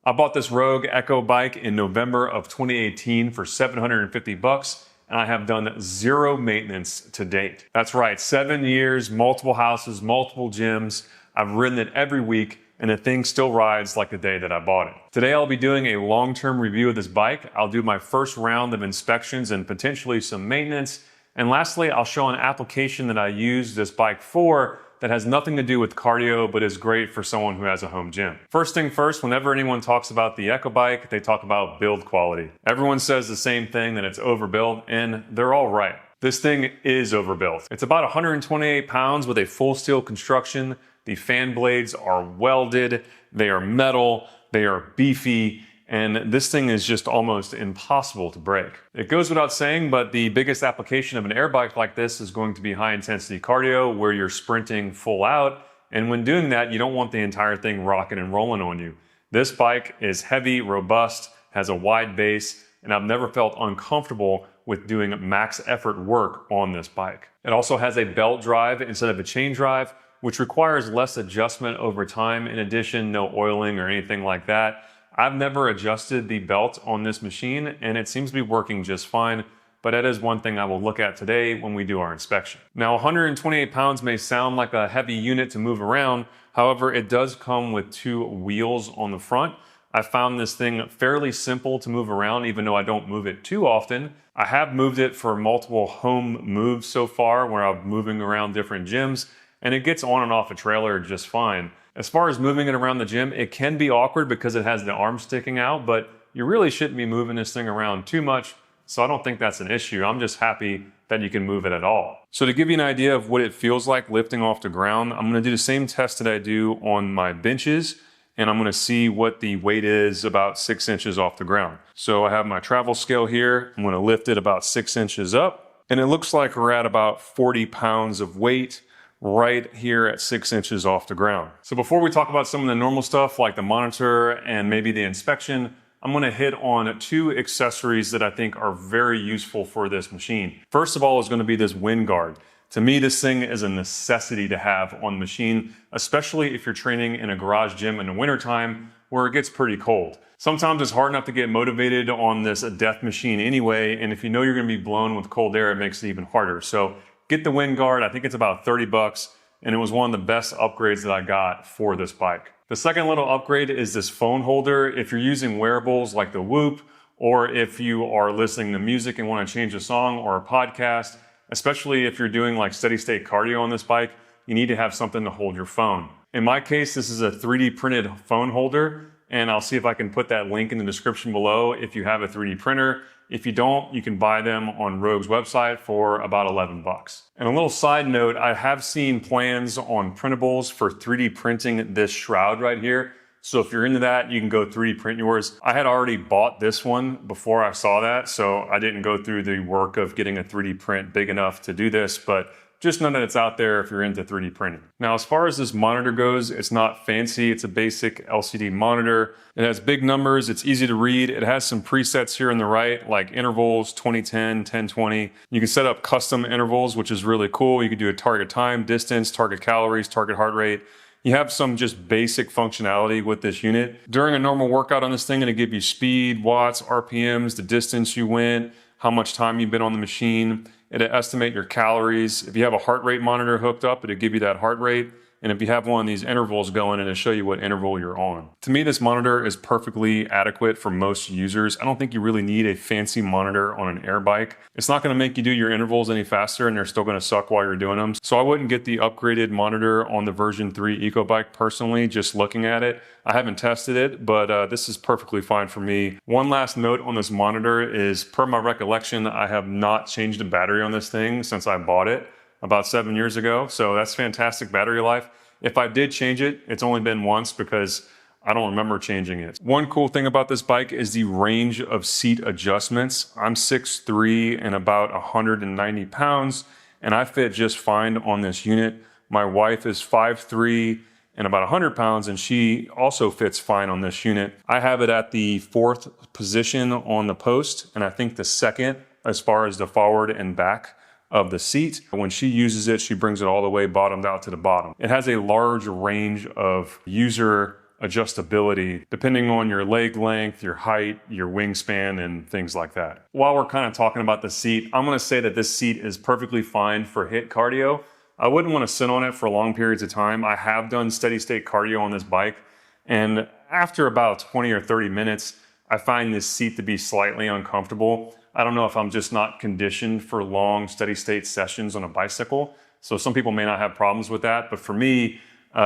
I bought this Rogue Echo bike in November of 2018 for $750, and I have done zero maintenance to date. That's right, 7 years, multiple houses, multiple gyms. I've ridden it every week, and the thing still rides like the day that I bought it. Today I'll be doing a long-term review of this bike. I'll do my first round of inspections and potentially some maintenance. And lastly, I'll show an application that I use this bike for that has nothing to do with cardio, but is great for someone who has a home gym. First thing first, whenever anyone talks about the Echo bike, they talk about build quality. Everyone says the same thing, that it's overbuilt, and they're all right. This thing is overbuilt. It's about 128 pounds with a full steel construction. The fan blades are welded, they are metal, they are beefy, and this thing is just almost impossible to break. It goes without saying, but the biggest application of an air bike like this is going to be high intensity cardio where you're sprinting full out. And when doing that, you don't want the entire thing rocking and rolling on you. This bike is heavy, robust, has a wide base, and I've never felt uncomfortable with doing max effort work on this bike. It also has a belt drive instead of a chain drive, which requires less adjustment over time. In addition, no oiling or anything like that. I've never adjusted the belt on this machine and it seems to be working just fine, but that is one thing I will look at today when we do our inspection. Now, 128 pounds may sound like a heavy unit to move around. However, it does come with 2 wheels on the front. I found this thing fairly simple to move around, even though I don't move it too often. I have moved it for multiple home moves so far where I'm moving around different gyms, and it gets on and off a trailer just fine. As far as moving it around the gym, it can be awkward because it has the arm sticking out, but you really shouldn't be moving this thing around too much, so I don't think that's an issue. I'm just happy that you can move it at all. So to give you an idea of what it feels like lifting off the ground, I'm gonna do the same test that I do on my benches, and I'm gonna see what the weight is about 6 inches off the ground. So I have my travel scale here. I'm gonna lift it about 6 inches up, and it looks like we're at about 40 pounds of weight right here at 6 inches off the ground. So before we talk about some of the normal stuff like the monitor and maybe the inspection, I'm gonna hit on 2 accessories that I think are very useful for this machine. First of all is gonna be this wind guard. To me, this thing is a necessity to have on the machine, especially if you're training in a garage gym in the wintertime where it gets pretty cold. Sometimes it's hard enough to get motivated on this death machine anyway, and if you know you're gonna be blown with cold air, it makes it even harder. So get the wind guard. I think it's about 30 bucks, and it was one of the best upgrades that I got for this bike. The second little upgrade is this phone holder. If you're using wearables like the Whoop, or if you are listening to music and want to change a song or a podcast, especially if you're doing like steady state cardio on this bike, you need to have something to hold your phone. In my case, this is a 3D printed phone holder, and I'll see if I can put that link in the description below if you have a 3D printer. If you don't, you can buy them on Rogue's website for about 11 bucks. And a little side note, I have seen plans on printables for 3D printing this shroud right here. So if you're into that, you can go 3D print yours. I had already bought this one before I saw that, so I didn't go through the work of getting a 3D print big enough to do this, but just know that it's out there if you're into 3D printing. Now, as far as this monitor goes, it's not fancy. It's a basic LCD monitor. It has big numbers. It's easy to read. It has some presets here on the right, like intervals, 2010, 1020. You can set up custom intervals, which is really cool. You can do a target time, distance, target calories, target heart rate. You have some just basic functionality with this unit. During a normal workout on this thing, it'll give you speed, watts, RPMs, the distance you went, how much time you've been on the machine. It'll estimate your calories. If you have a heart rate monitor hooked up, it'll give you that heart rate. And if you have one of these intervals going, it'll show you what interval you're on. To me, this monitor is perfectly adequate for most users. I don't think you really need a fancy monitor on an air bike. It's not gonna make you do your intervals any faster, and they're still gonna suck while you're doing them. So I wouldn't get the upgraded monitor on the version 3 Eco bike personally, just looking at it. I haven't tested it, but this is perfectly fine for me. One last note on this monitor is, per my recollection, I have not changed the battery on this thing since I bought it about 7 years ago. So that's fantastic battery life. If I did change it, it's only been once because I don't remember changing it. One cool thing about this bike is the range of seat adjustments. I'm 6'3" and about 190 pounds, and I fit just fine on this unit. My wife is 5'3" and about 100 pounds, and she also fits fine on this unit. I have it at the 4th position on the post, and I think the 2nd as far as the forward and back of the seat. When she uses it, she brings it all the way bottomed out to the bottom. It has a large range of user adjustability depending on your leg length, your height, your wingspan, and things like that. While we're kind of talking about the seat, I'm going to say that this seat is perfectly fine for HIIT cardio. I wouldn't want to sit on it for long periods of time. I have done steady state cardio on this bike, and after about 20 or 30 minutes, I find this seat to be slightly uncomfortable. I don't know if I'm just not conditioned for long steady state sessions on a bicycle. So some people may not have problems with that, but for me,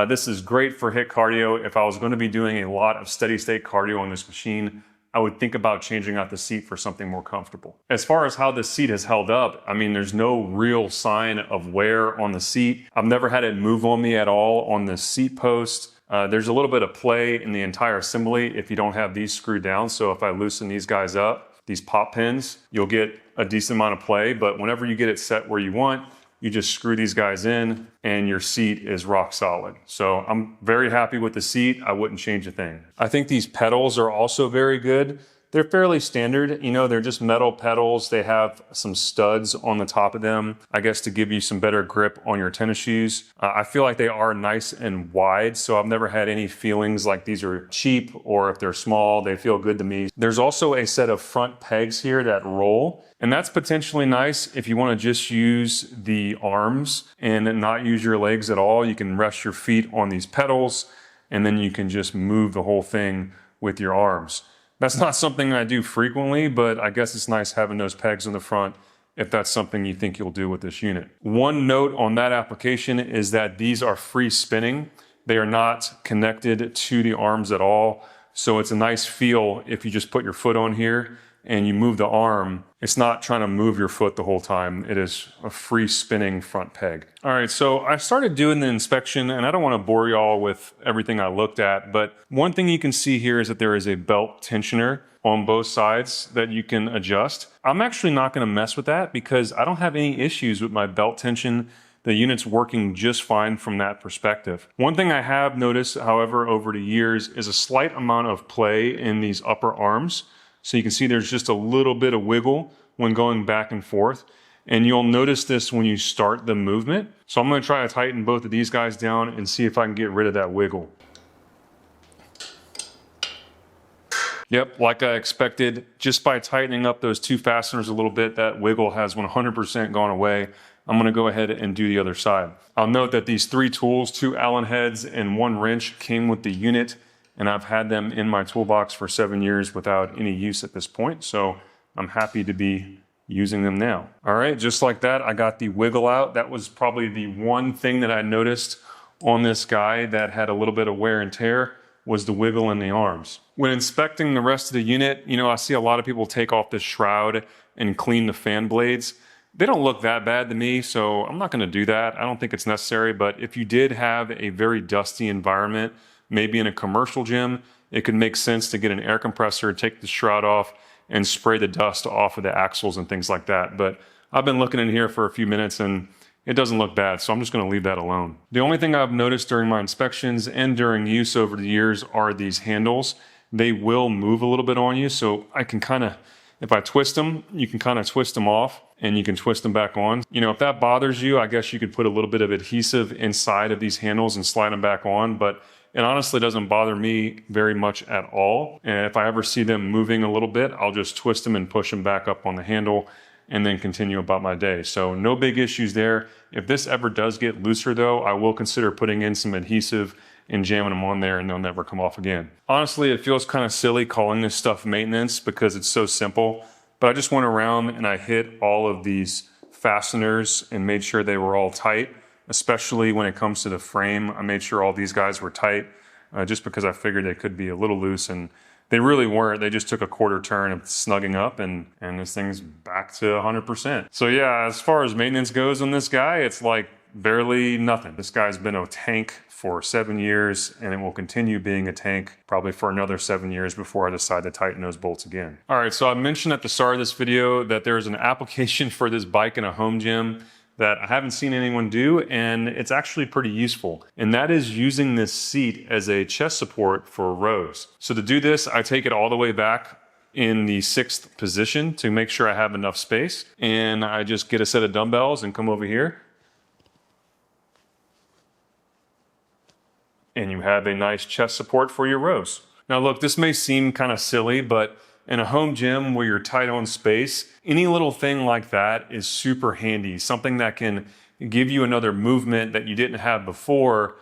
this is great for HIIT cardio. If I was going to be doing a lot of steady state cardio on this machine, I would think about changing out the seat for something more comfortable. As far as how this seat has held up, I mean, there's no real sign of wear on the seat. I've never had it move on me at all on the seat post. There's a little bit of play in the entire assembly if you don't have these screwed down. So if I loosen these guys up, these pop pins, you'll get a decent amount of play. But whenever you get it set where you want, you just screw these guys in and your seat is rock solid. So I'm very happy with the seat. I wouldn't change a thing. I think these pedals are also very good. They're fairly standard. You know, they're just metal pedals. They have some studs on the top of them, I guess, to give you some better grip on your tennis shoes. I feel like they are nice and wide, so I've never had any feelings like these are cheap, or if they're small, they feel good to me. There's also a set of front pegs here that roll, and that's potentially nice if you want to just use the arms and not use your legs at all. You can rest your feet on these pedals, and then you can just move the whole thing with your arms. That's not something I do frequently, but I guess it's nice having those pegs in the front if that's something you think you'll do with this unit. One note on that application is that these are free spinning. They are not connected to the arms at all. So it's a nice feel if you just put your foot on here and you move the arm. It's not trying to move your foot the whole time. It is a free spinning front peg. All right, so I started doing the inspection, and I don't want to bore y'all with everything I looked at, but one thing you can see here is that there is a belt tensioner on both sides that you can adjust. I'm actually not going to mess with that because I don't have any issues with my belt tension. The unit's working just fine from that perspective. One thing I have noticed, however, over the years is a slight amount of play in these upper arms. So you can see there's just a little bit of wiggle when going back and forth. And you'll notice this when you start the movement. So I'm going to try to tighten both of these guys down and see if I can get rid of that wiggle. Yep, like I expected, just by tightening up those two fasteners a little bit, that wiggle has 100% gone away. I'm going to go ahead and do the other side. I'll note that these 3 tools, 2 Allen heads and 1 wrench came with the unit, and I've had them in my toolbox for 7 years without any use at this point, so I'm happy to be using them now. All right, just like that, I got the wiggle out. That was probably the one thing that I noticed on this guy that had a little bit of wear and tear, was the wiggle in the arms. When inspecting the rest of the unit, you know, I see a lot of people take off this shroud and clean the fan blades. They don't look that bad to me, so I'm not going to do that. I don't think it's necessary, but if you did have a very dusty environment, maybe in a commercial gym, it could make sense to get an air compressor, take the shroud off, and spray the dust off of the axles and things like that. But I've been looking in here for a few minutes and it doesn't look bad, so I'm just going to leave that alone. The only thing I've noticed during my inspections and during use over the years are these handles. They will move a little bit on you, so I can kind of, if I twist them, you can kind of twist them off and you can twist them back on. You know, if that bothers you, I guess you could put a little bit of adhesive inside of these handles and slide them back on, but it honestly doesn't bother me very much at all. And if I ever see them moving a little bit, I'll just twist them and push them back up on the handle and then continue about my day. So no big issues there. If this ever does get looser though, I will consider putting in some adhesive and jamming them on there and they'll never come off again. Honestly, it feels kind of silly calling this stuff maintenance because it's so simple, but I just went around and I hit all of these fasteners and made sure they were all tight, especially when it comes to the frame. I made sure all these guys were tight just because I figured they could be a little loose, and they really weren't. They just took a quarter turn of snugging up and this thing's back to 100%. So yeah, as far as maintenance goes on this guy, it's like barely nothing. This guy's been a tank for 7 years and it will continue being a tank probably for another 7 years before I decide to tighten those bolts again. All right, so I mentioned at the start of this video that there's an application for this bike in a home gym that I haven't seen anyone do, and it's actually pretty useful. And that is using this seat as a chest support for rows. So to do this, I take it all the way back in the 6th position to make sure I have enough space. And I just get a set of dumbbells and come over here. and you have a nice chest support for your rows. Now look, this may seem kind of silly, but in a home gym where you're tight on space, any little thing like that is super handy. Something that can give you another movement that you didn't have before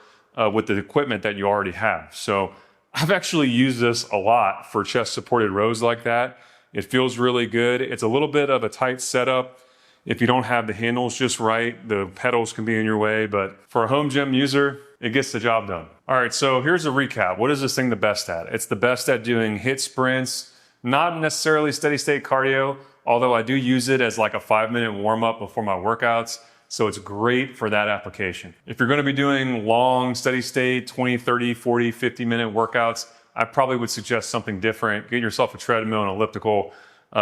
with the equipment that you already have. So I've actually used this a lot for chest supported rows like that. It feels really good. It's a little bit of a tight setup. If you don't have the handles just right, the pedals can be in your way, but for a home gym user, it gets the job done. All right, so here's a recap. What is this thing the best at? It's the best at doing HIIT sprints, not necessarily steady state cardio, although I do use it as like a 5-minute warm up before my workouts. So it's great for that application. If you're gonna be doing long, steady state, 20, 30, 40, 50-minute workouts, I probably would suggest something different. Get yourself a treadmill, an elliptical,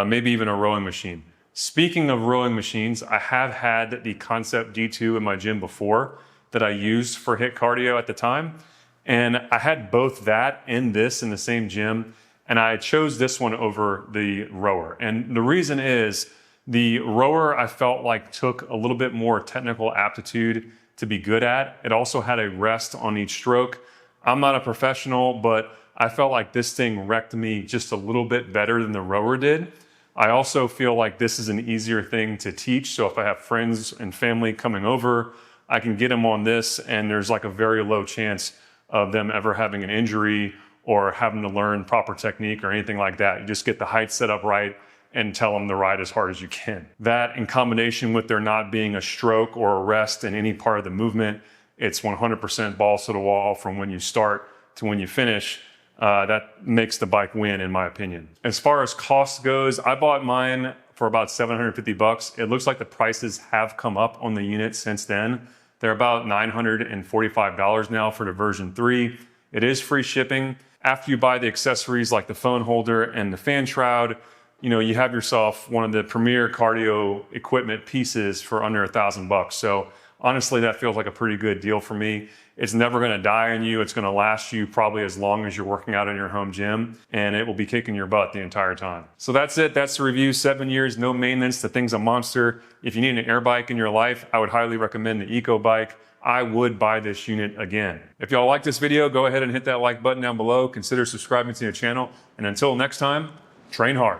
maybe even a rowing machine. Speaking of rowing machines, I have had the Concept D2 in my gym before that I used for HIIT cardio at the time. And I had both that and this in the same gym. And I chose this one over the rower. And the reason is the rower I felt like took a little bit more technical aptitude to be good at. It also had a rest on each stroke. I'm not a professional, but I felt like this thing wrecked me just a little bit better than the rower did. I also feel like this is an easier thing to teach. So if I have friends and family coming over, I can get them on this and there's like a very low chance of them ever having an injury or having to learn proper technique or anything like that. You just get the height set up right and tell them to ride as hard as you can. That in combination with there not being a stroke or a rest in any part of the movement, it's 100% balls to the wall from when you start to when you finish. That makes the bike win, in my opinion. As far as cost goes, I bought mine for about 750 bucks. It looks like the prices have come up on the unit since then. They're about $945 now for the version 3. It is free shipping. After you buy the accessories like the phone holder and the fan shroud, you have yourself one of the premier cardio equipment pieces for under $1,000 bucks. So honestly, that feels like a pretty good deal for me. It's never gonna die on you. It's gonna last you probably as long as you're working out in your home gym, and it will be kicking your butt the entire time. So that's it, that's the review. 7 years, no maintenance, the thing's a monster. If you need an air bike in your life, I would highly recommend the Eco Bike. I would buy this unit again. If y'all like this video, go ahead and hit that like button down below. Consider subscribing to the channel. And until next time, train hard.